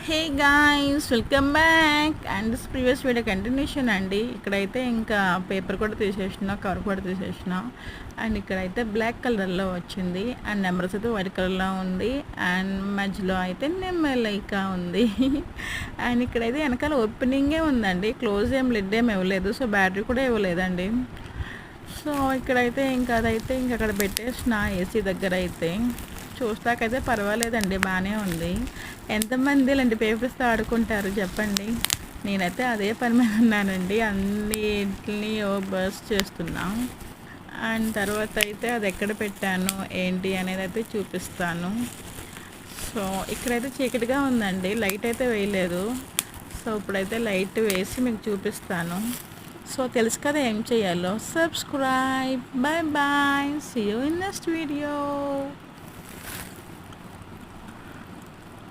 Hey guys, welcome back. And this previous video continuation అండి. ఇక్కడైతే ఇంకా పేపర్ కూడా తీసేసిన, కవర్ కూడా తీసేసిన. అండ్ ఇక్కడైతే బ్లాక్ కలర్లో వచ్చింది. అండ్ నెంబర్స్ అయితే వైట్ కలర్లో ఉంది. అండ్ మధ్యలో అయితే నెమ్మలైక ఉంది. అండ్ ఇక్కడైతే వెనకాల ఓపెనింగే ఉందండి, క్లోజ్ ఏం లిడ్ ఏం ఇవ్వలేదు. సో బ్యాటరీ కూడా ఇవ్వలేదండి. సో ఇక్కడైతే ఇంకా అదైతే ఇంకా అక్కడ పెట్టేసిన ఏసీ దగ్గర అయితే చూస్తాకైతే పర్వాలేదండి, బాగానే ఉంది. ఎంతమంది ఇలాంటి పేపర్స్తో ఆడుకుంటారు చెప్పండి. నేనైతే అదే పని మీద ఉన్నానండి, అన్నిటిని బర్స్ చేస్తున్నా. అండ్ తర్వాత అయితే అది ఎక్కడ పెట్టాను ఏంటి అనేది అయితే చూపిస్తాను. సో ఇక్కడైతే చీకటిగా ఉందండి, లైట్ అయితే వేయలేదు. సో ఇప్పుడైతే లైట్ వేసి మీకు చూపిస్తాను. సో తెలుసు కదా ఏం చేయాలో. Subscribe. Bye bye, see you in next video.